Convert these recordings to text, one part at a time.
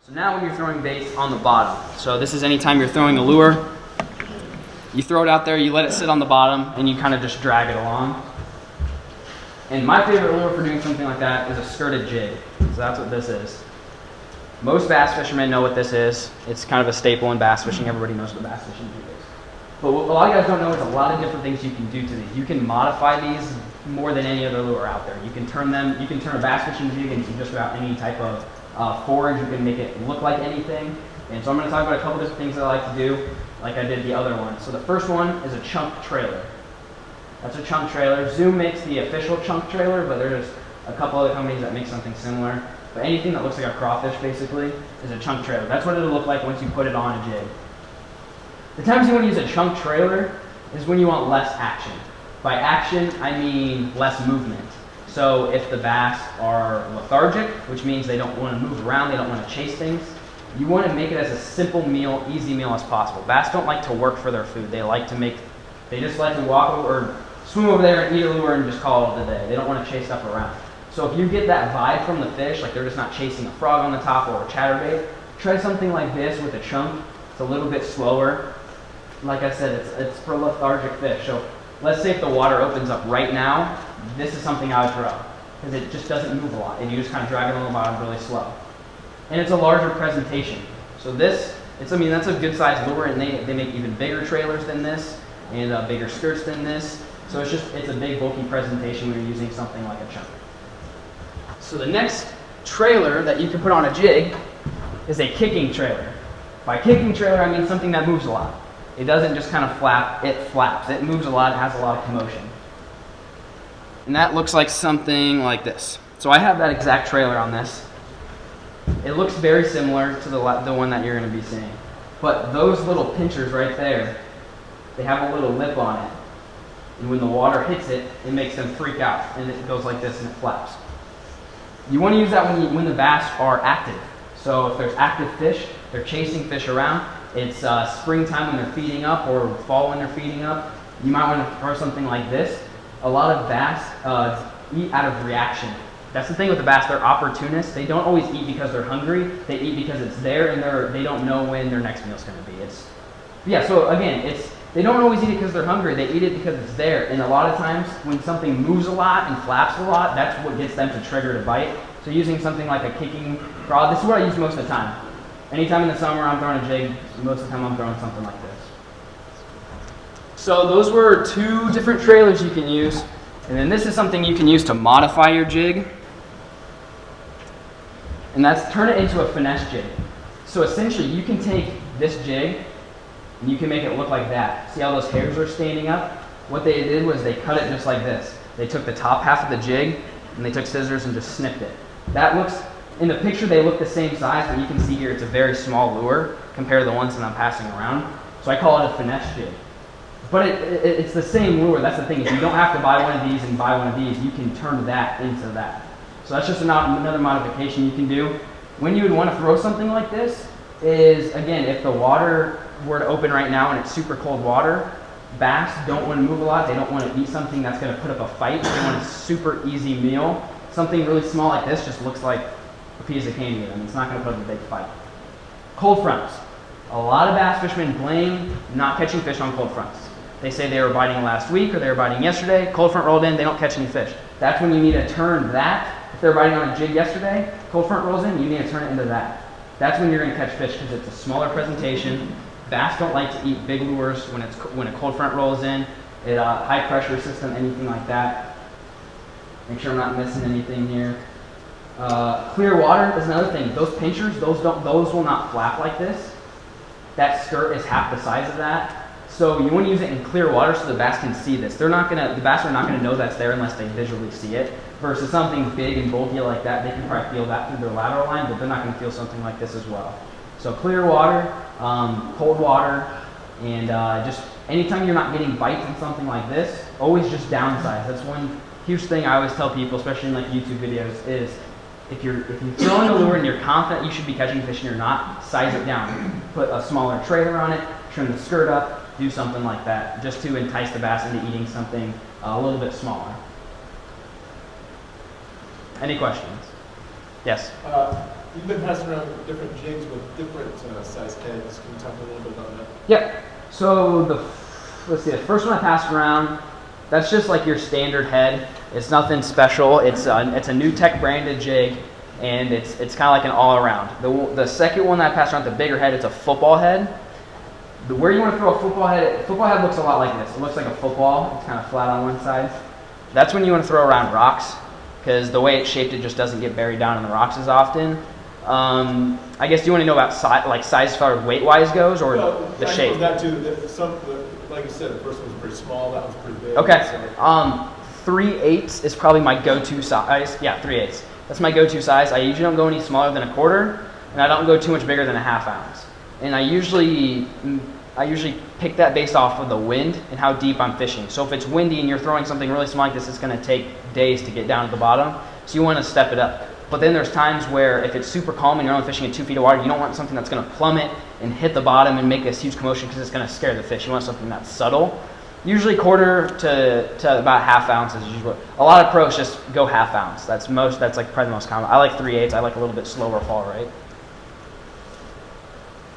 So now when you're throwing bait on the bottom, so this is anytime you're throwing a lure, you throw it out there, you let it sit on the bottom, and you kind of just drag it along. And my favorite lure for doing something like that is a skirted jig. So that's what this is. Most bass fishermen know what this is. It's kind of a staple in bass fishing. Everybody knows what bass fishing jig is. But what a lot of guys don't know is a lot of different things you can do to these. You can modify these more than any other lure out there. You can turn a bass fishing jig into just about any type of forage. You can make it look like anything. And so I'm going to talk about a couple different things that I like to do, like I did the other one. So the first one is a chunk trailer. That's a chunk trailer. Zoom makes the official chunk trailer, but there's a couple other companies that make something similar. But anything that looks like a crawfish, basically, is a chunk trailer. That's what it'll look like once you put it on a jig. The times you want to use a chunk trailer is when you want less action. By action, I mean less movement. So if the bass are lethargic, which means they don't want to move around, they don't want to chase things, you want to make it as a simple meal, easy meal as possible. Bass don't like to work for their food. They just like to walk over, or swim over there and eat a lure and just call it a day. They don't want to chase stuff around. So if you get that vibe from the fish, like they're just not chasing a frog on the top or a chatterbait, try something like this with a chunk. It's a little bit slower. Like I said, it's for lethargic fish. So let's say if the water opens up right now, this is something I would throw, because it just doesn't move a lot, and you just kind of drag it on the bottom really slow. And it's a larger presentation. So that's a good sized lure, and they make even bigger trailers than this, and bigger skirts than this. So it's a big bulky presentation when you're using something like a chunk. So the next trailer that you can put on a jig is a kicking trailer. By kicking trailer, I mean something that moves a lot. It doesn't just kind of flap, it flaps. It moves a lot, it has a lot of commotion. And that looks like something like this. So I have that exact trailer on this. It looks very similar to the one that you're going to be seeing. But those little pinchers right there, they have a little lip on it. And when the water hits it, it makes them freak out. And it goes like this and it flaps. You want to use that when the bass are active. So if there's active fish, they're chasing fish around. It's springtime when they're feeding up, or fall when they're feeding up. You might want to throw something like this. A lot of bass eat out of reaction. That's the thing with the bass, they're opportunists. They don't always eat because they're hungry. They eat because it's there, and they don't know when their next meal is going to be. So again, they don't always eat it because they're hungry. They eat it because it's there. And a lot of times when something moves a lot and flaps a lot, that's what gets them to trigger to bite. So using something like a kicking rod, this is what I use most of the time. Anytime in the summer I'm throwing a jig, most of the time I'm throwing something like this. So those were two different trailers you can use. And then this is something you can use to modify your jig. And that's turn it into a finesse jig. So essentially you can take this jig and you can make it look like that. See how those hairs are standing up? What they did was they cut it just like this. They took the top half of the jig and they took scissors and just snipped it. That looks, in the picture they look the same size, but you can see here it's a very small lure compared to the ones that I'm passing around. So I call it a finesse jig. But it's the same lure. That's the thing, is you don't have to buy one of these and buy one of these. You can turn that into that. So that's just another modification you can do. When you would want to throw something like this is, again, if the water were to open right now and it's super cold water, bass don't want to move a lot. They don't want to eat something that's going to put up a fight. They want a super easy meal. Something really small like this just looks like a piece of candy to them. It's not going to put up a big fight. Cold fronts. A lot of bass fishermen blame not catching fish on cold fronts. They say they were biting last week or they were biting yesterday. Cold front rolled in, they don't catch any fish. That's when you need to turn that. If they're biting on a jig yesterday, cold front rolls in, you need to turn it into that. That's when you're going to catch fish, because it's a smaller presentation. Bass don't like to eat big lures when a cold front rolls in. High pressure system, anything like that. Make sure I'm not missing anything here. Clear water is another thing. Those pinchers, those will not flap like this. That skirt is half the size of that. So you want to use it in clear water so the bass can see this. The bass are not going to know that's there unless they visually see it. Versus something big and bulky like that, they can probably feel that through their lateral line, but they're not going to feel something like this as well. So clear water, cold water, and just anytime you're not getting bites in something like this, always just downsize. That's one huge thing I always tell people, especially in like YouTube videos, is if you're throwing a lure and you're confident you should be catching fish and you're not, size it down. Put a smaller trailer on it, trim the skirt up, do something like that, just to entice the bass into eating something a little bit smaller. Any questions? Yes? You've been passing around different jigs with different size heads. Can you talk a little bit about that? Yep. So let's see, the first one I passed around, that's just like your standard head. It's nothing special. It's a New Tech branded jig, and it's kind of like an all-around. The second one that I passed around, the bigger head, it's a football head. Where you want to throw a football head looks a lot like this. It looks like a football. It's kind of flat on one side. That's when you want to throw around rocks, because the way it's shaped, it just doesn't get buried down in the rocks as often. I guess, do you want to know about size as far as weight-wise goes, or the shape? That too. Like you said, the first one was pretty small. That one's pretty big. Okay. So. 3/8 is probably my go-to size. Yeah, 3/8. That's my go-to size. I usually don't go any smaller than a quarter, and I don't go too much bigger than a ½ ounce. And I usually pick that based off of the wind and how deep I'm fishing. So if it's windy and you're throwing something really small like this, it's going to take days to get down to the bottom. So you want to step it up. But then there's times where if it's super calm and you're only fishing at 2 feet of water, you don't want something that's going to plummet and hit the bottom and make this huge commotion, because it's going to scare the fish. You want something that's subtle. Usually quarter to about ½ ounce is usually. A lot of pros just go ½ ounce. That's like probably the most common. I like 3/8. I like a little bit slower fall rate.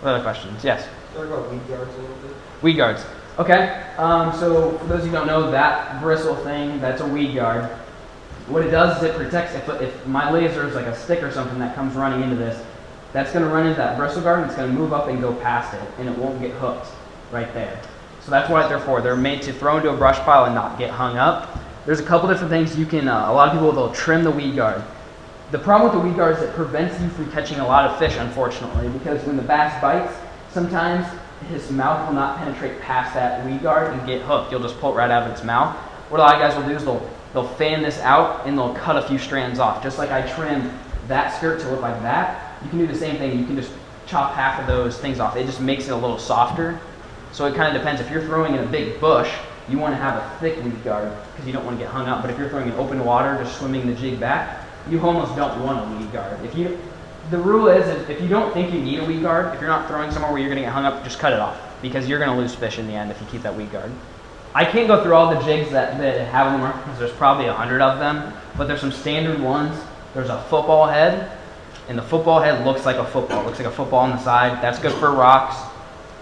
What other questions? Yes? Talk about weed guards a little bit. Weed guards. Okay. So for those of you who don't know, that bristle thing, that's a weed guard. What it does is it protects, if my laser is like a stick or something that comes running into this, that's going to run into that bristle guard, and it's going to move up and go past it, and it won't get hooked right there. So that's what they're for. They're made to throw into a brush pile and not get hung up. There's a couple different things you can, a lot of people, they'll trim the weed guard. The problem with the weed guard is it prevents you from catching a lot of fish, unfortunately, because when the bass bites, sometimes his mouth will not penetrate past that weed guard and get hooked. You'll just pull it right out of its mouth. What a lot of guys will do is they'll fan this out and they'll cut a few strands off. Just like I trimmed that skirt to look like that, you can do the same thing. You can just chop half of those things off. It just makes it a little softer. So it kind of depends. If you're throwing in a big bush, you want to have a thick weed guard because you don't want to get hung up. But if you're throwing in open water, just swimming the jig back, you almost don't want a weed guard. The rule is if you don't think you need a weed guard, if you're not throwing somewhere where you're going to get hung up, just cut it off, because you're going to lose fish in the end if you keep that weed guard. I can't go through all the jigs that have on the market because there's probably 100 of them, but there's some standard ones. There's a football head, and the football head looks like a football. It looks like a football on the side. That's good for rocks.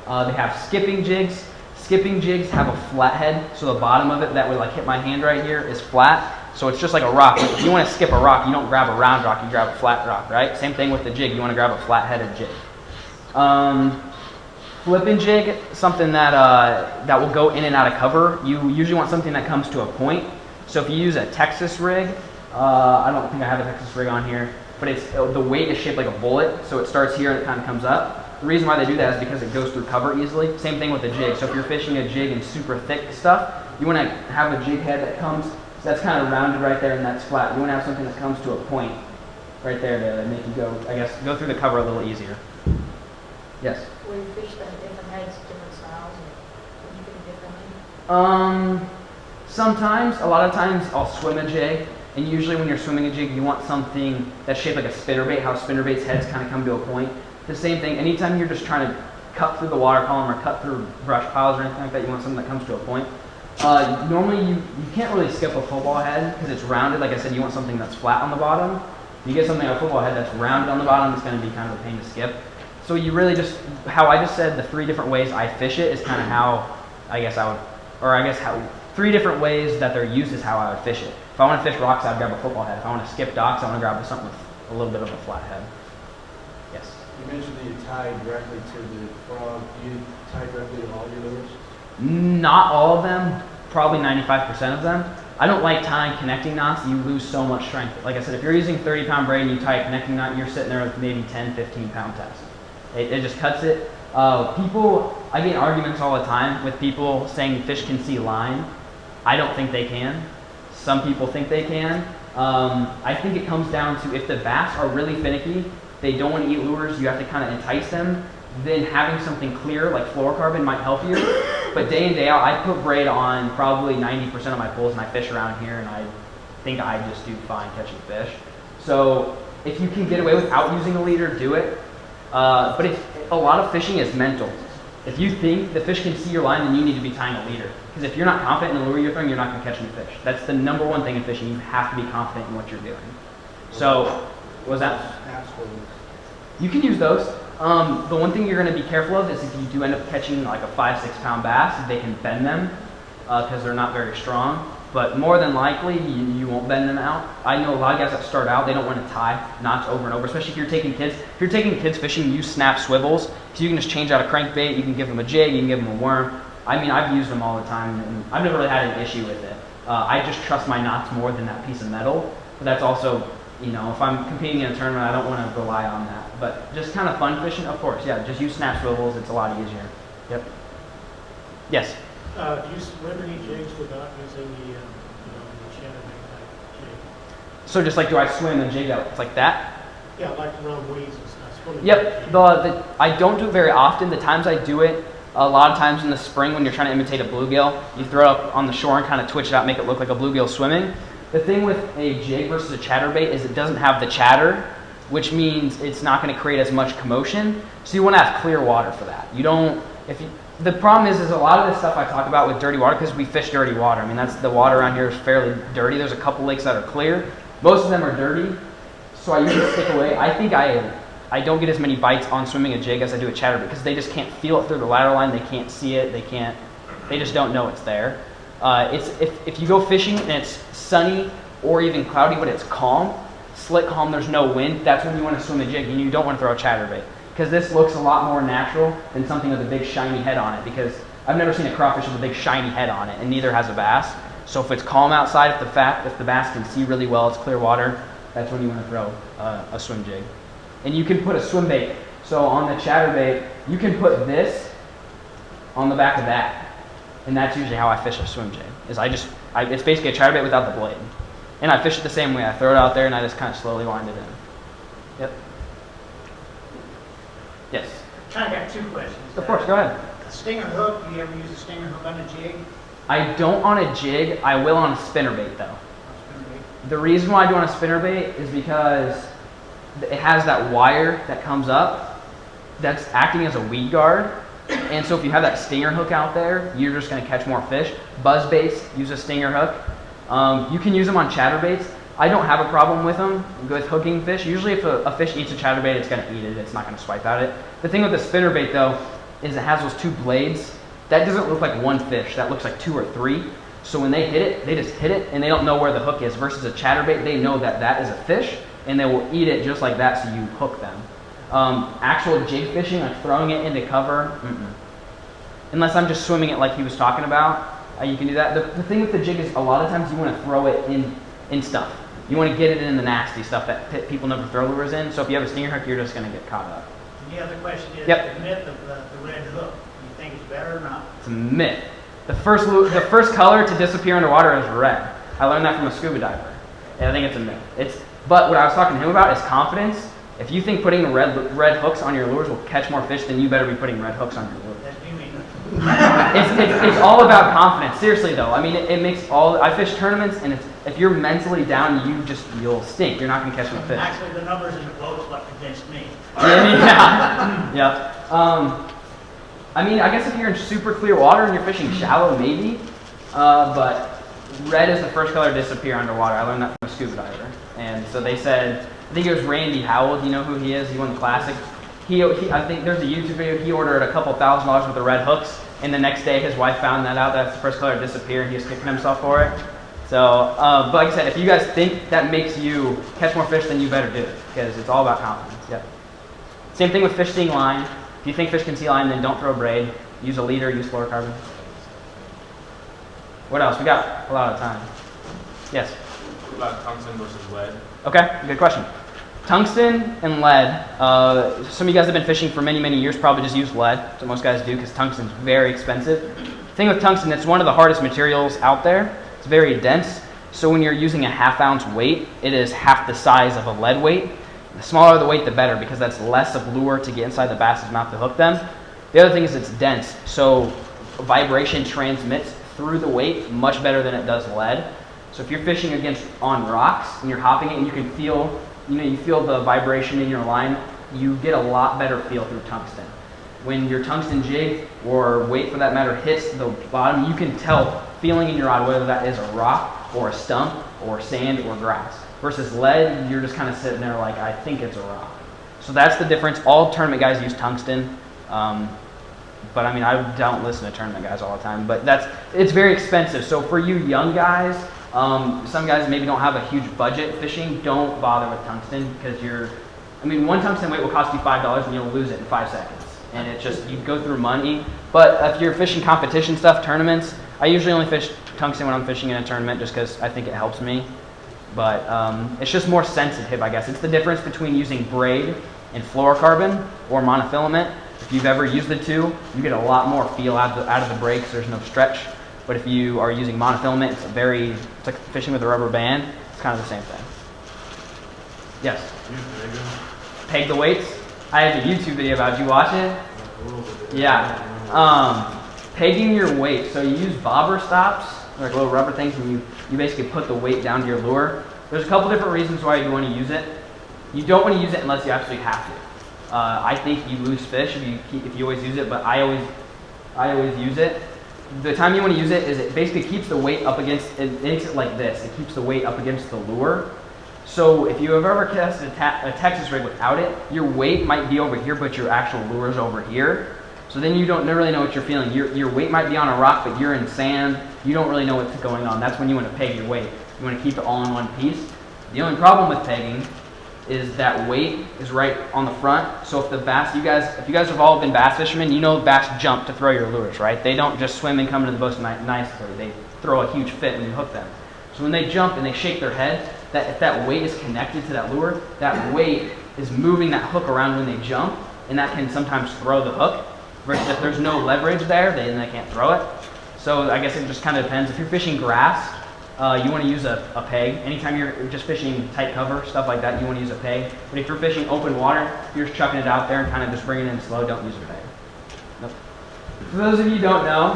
They have skipping jigs. Skipping jigs have a flat head, so the bottom of it that would like hit my hand right here is flat. So it's just like a rock. If you want to skip a rock, you don't grab a round rock, you grab a flat rock, right? Same thing with the jig. You want to grab a flat-headed jig. Flipping jig, something that will go in and out of cover. You usually want something that comes to a point. So if you use a Texas rig, I don't think I have a Texas rig on here, but the weight is shaped like a bullet, so it starts here and it kind of comes up. The reason why they do that is because it goes through cover easily. Same thing with the jig. So if you're fishing a jig in super thick stuff, you want to have a jig head that comes, that's kind of rounded right there and that's flat. You want to have something that comes to a point right there to make you go through the cover a little easier. Yes? Will you fish them different heads, different styles, and you fish differently? Sometimes, a lot of times I'll swim a jig, and usually when you're swimming a jig, you want something that's shaped like a spinnerbait, how spinnerbaits heads kind of come to a point. The same thing, anytime you're just trying to cut through the water column or cut through brush piles or anything like that, you want something that comes to a point. Normally you can't really skip a football head because it's rounded. Like I said, you want something that's flat on the bottom. You get something like a football head that's rounded on the bottom, it's going to be kind of a pain to skip. So you really just, how I just said, the 3 different ways I fish it is kind of how how 3 different ways that they're used is how I would fish it. If I want to fish rocks, I'd grab a football head. If I want to skip docks, I want to grab something with a little bit of a flat head. Yes? You mentioned that you tie directly to the frog. Do you tie directly to all your lures? Not all of them, probably 95% of them. I don't like tying connecting knots. You lose so much strength. Like I said, if you're using 30-pound braid and you tie a connecting knot, you're sitting there with maybe 10, 15-pound test. It just cuts it. I get arguments all the time with people saying fish can see line. I don't think they can. Some people think they can. I think it comes down to if the bass are really finicky, they don't want to eat lures, you have to kind of entice them, then having something clear like fluorocarbon might help you. But day in, day out, I put braid on probably 90% of my pulls and I fish around here and I think I just do fine catching fish. So if you can get away without using a leader, do it. But a lot of fishing is mental. If you think the fish can see your line, then you need to be tying a leader. Because if you're not confident in the lure you're throwing, you're not going to catch any fish. That's the number one thing in fishing. You have to be confident in what you're doing. So, what was that? You can use those. The one thing you're going to be careful of is if you do end up catching like a 5-6 pound bass, they can bend them because they're not very strong. But more than likely, you won't bend them out. I know a lot of guys that start out, they don't want to tie knots over and over, especially if you're taking kids. If you're taking kids fishing, use snap swivels. So you can just change out a crankbait, you can give them a jig, you can give them a worm. I mean, I've used them all the time, and I've never really had an issue with it. I just trust my knots more than that piece of metal. But that's also, you know, if I'm competing in a tournament, I don't want to rely on that. But just kind of fun fishing, of course, yeah, just use snap swivels. It's a lot easier. Yep. Yes? Do you swim any jigs without using the chatterbait type jig? So just like, do I swim and jig out? It's like that? Yeah, like around weeds and stuff. Swimming Yep. I don't do it very often. The times I do it, a lot of times in the spring when you're trying to imitate a bluegill, you throw it up on the shore and kind of twitch it out, make it look like a bluegill swimming. The thing with a jig versus a chatterbait is it doesn't have the chatter, which means it's not going to create as much commotion. So you want to have clear water for that. You don't, the problem is a lot of this stuff I talk about with dirty water, because we fish dirty water. I mean, that's the water around here is fairly dirty. There's a couple lakes that are clear. Most of them are dirty, so I usually stick away. I think I don't get as many bites on swimming a jig as I do a chatterbait because they just can't feel it through the lateral line. They can't see it. They just don't know it's there. If you go fishing and it's sunny or even cloudy, but it's calm, slick calm, there's no wind, that's when you want to swim a jig and you don't want to throw a chatterbait. Because this looks a lot more natural than something with a big shiny head on it, because I've never seen a crawfish with a big shiny head on it, and neither has a bass. So if it's calm outside, if the bass can see really well, it's clear water, that's when you want to throw a swim jig. And you can put a swim bait. So on the chatterbait, you can put this on the back of that. And that's usually how I fish a swim jig. It's basically a chatterbait without the blade. And I fish it the same way. I throw it out there and I just kind of slowly wind it in. Yep. Yes? Kind of got two questions. Of course, go ahead. A stinger hook, do you ever use a stinger hook on a jig? I don't on a jig. I will on a spinnerbait though. The reason why I do on a spinnerbait is because it has that wire that comes up that's acting as a weed guard. And so if you have that stinger hook out there, you're just going to catch more fish. Buzz baits, use a stinger hook. You can use them on chatterbaits. I don't have a problem with them with hooking fish. Usually if a fish eats a chatterbait, it's going to eat it. It's not going to swipe at it. The thing with the spinnerbait though is it has those two blades. That doesn't look like one fish. That looks like two or three. So when they hit it, they just hit it and they don't know where the hook is. Versus a chatterbait, they know that that is a fish and they will eat it just like that, so you hook them. Actual jig fishing, like throwing it into cover, unless I'm just swimming it like he was talking about, you can do that. The thing with the jig is a lot of times you want to throw it in stuff. You want to get it in the nasty stuff that people never throw lures in. So if you have a stinger hook, you're just going to get caught up. And the other question is, Yep. the myth of the red hook. Do you think it's better or not? It's a myth. The first color to disappear underwater is red. I learned that from a scuba diver. And I think it's a myth. But what I was talking to him about is confidence. If you think putting red hooks on your lures will catch more fish, then you better be putting red hooks on your lures. That's you mean. It's all about confidence. Seriously though, I mean, it makes all. I fish tournaments, and if you're mentally down, you'll stink. You're not gonna catch no fish. Actually, the numbers in the boat's what convinced me. Yeah. I mean, I guess if you're in super clear water and you're fishing shallow, maybe. But red is the first color to disappear underwater. I learned that from a scuba diver. And so they said, I think it was Randy Howell. Do you know who he is? He won the Classic. I think there's a YouTube video. He ordered a couple $1,000s worth of red hooks, and the next day his wife found that out. That's the first color to disappear, and he was kicking himself for it. So, but like I said, if you guys think that makes you catch more fish, then you better do it, because it's all about confidence. Yep. Same thing with fish seeing line. If you think fish can see line, then don't throw a braid. Use a leader, use fluorocarbon. What else? We got a lot of time. Yes? What about tungsten versus lead? Okay, good question. Tungsten and lead. Some of you guys have been fishing for many, many years, probably just use lead. That's what most guys do because tungsten's very expensive. The thing with tungsten, it's one of the hardest materials out there. It's very dense. So when you're using a 1/2 ounce weight, it is half the size of a lead weight. The smaller the weight, the better, because that's less of lure to get inside the bass's mouth to hook them. The other thing is it's dense, so vibration transmits through the weight much better than it does lead. So if you're fishing on rocks and you're hopping it and you can feel, you feel the vibration in your line, you get a lot better feel through tungsten. When your tungsten jig, or weight for that matter, hits the bottom, you can tell feeling in your rod whether that is a rock or a stump or sand or grass. Versus lead, you're just kind of sitting there like, I think it's a rock. So that's the difference. All tournament guys use tungsten. But I mean, I don't listen to tournament guys all the time, but it's very expensive. So for you young guys, some guys maybe don't have a huge budget fishing, don't bother with tungsten because one tungsten weight will cost you $5 and you'll lose it in 5 seconds. And it's just, you go through money. But if you're fishing competition stuff, tournaments, I usually only fish tungsten when I'm fishing in a tournament just because I think it helps me. But it's just more sensitive, I guess. It's the difference between using braid and fluorocarbon or monofilament. If you've ever used the two, you get a lot more feel out of the braid because there's no stretch. But if you are using monofilament, it's like fishing with a rubber band. It's kind of the same thing. Yes? Peg the weights? I have a YouTube video about it. Did you watch it? Yeah. Pegging your weight. So you use bobber stops, like little rubber things, and you basically put the weight down to your lure. There's a couple different reasons why you want to use it. You don't want to use it unless you absolutely have to. I think you lose fish if you always use it, but I always use it. The time you want to use it is it basically keeps the weight up against, it makes it like this. It keeps the weight up against the lure. So if you have ever cast a Texas rig without it, your weight might be over here, but your actual lure is over here. So then you don't really know what you're feeling. Your weight might be on a rock, but you're in sand. You don't really know what's going on. That's when you want to peg your weight. You want to keep it all in one piece. The only problem with pegging is that weight is right on the front. So if if you guys have all been bass fishermen, you know bass jump to throw your lures, right? They don't just swim and come into the boat nicely. They throw a huge fit when you hook them. So when they jump and they shake their head, if that weight is connected to that lure, that weight is moving that hook around when they jump, and that can sometimes throw the hook. Versus if there's no leverage there, then they can't throw it. So I guess it just kind of depends. If you're fishing grass, you want to use a peg. Anytime you're just fishing tight cover, stuff like that, you want to use a peg. But if you're fishing open water, you're just chucking it out there and kind of just bringing it in slow, don't use a peg. Nope. For those of you who don't know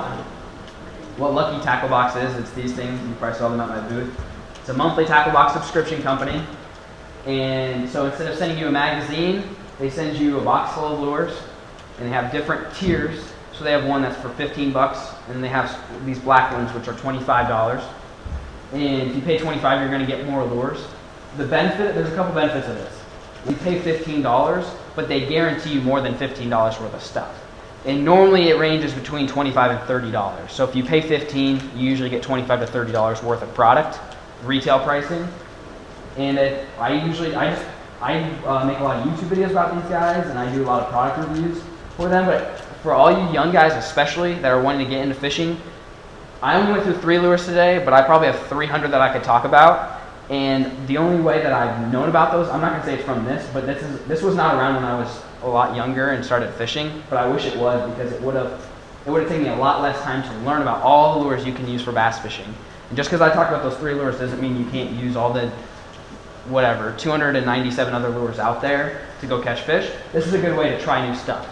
what Lucky Tackle Box is, it's these things. You probably saw them at my booth. It's a monthly tackle box subscription company. And so instead of sending you a magazine, they send you a box full of lures. And they have different tiers. So they have one that's for $15, and then they have these black ones, which are $25. And if you pay $25, you're going to get more lures. There's a couple benefits of this. You pay $15, but they guarantee you more than $15 worth of stuff. And normally it ranges between $25 and $30. So if you pay $15, you usually get $25 to $30 worth of product, retail pricing. And I make a lot of YouTube videos about these guys, and I do a lot of product reviews for them. But for all you young guys especially that are wanting to get into fishing, I only went through 3 lures today, but I probably have 300 that I could talk about. And the only way that I've known about those, I'm not going to say it's from this, but this was not around when I was a lot younger and started fishing, but I wish it was, because it would have taken me a lot less time to learn about all the lures you can use for bass fishing. And just because I talked about those 3 lures doesn't mean you can't use all the 297 other lures out there to go catch fish. This is a good way to try new stuff.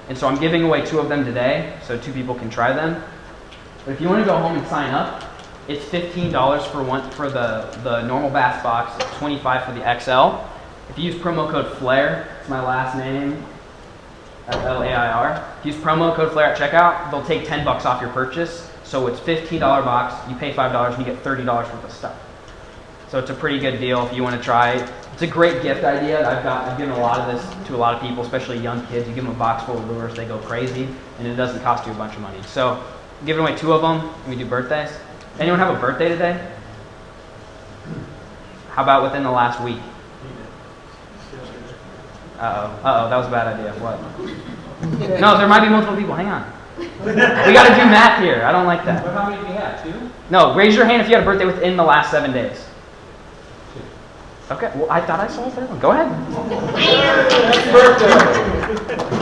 And so I'm giving away 2 of them today, so 2 people can try them. But if you want to go home and sign up, it's $15 for the normal bass box, it's $25 for the XL. If you use promo code Flair, it's my last name, F-L-A-I-R. If you use promo code Flair at checkout, they'll take $10 off your purchase. So it's $15 box, you pay $5, and you get $30 worth of stuff. So it's a pretty good deal if you want to try. It's a great gift idea. I've given a lot of this to a lot of people, especially young kids. You give them a box full of lures, they go crazy, and it doesn't cost you a bunch of money. So I'm giving away 2 of them, and we do birthdays. Anyone have a birthday today? How about within the last week? Uh-oh, that was a bad idea. What? No, there might be multiple people. Hang on. We got to do math here. I don't like that. But how many do you have? 2? No, raise your hand if you had a birthday within the last 7 days. Okay, well, I thought I saw it for everyone. Go ahead. Happy birthday!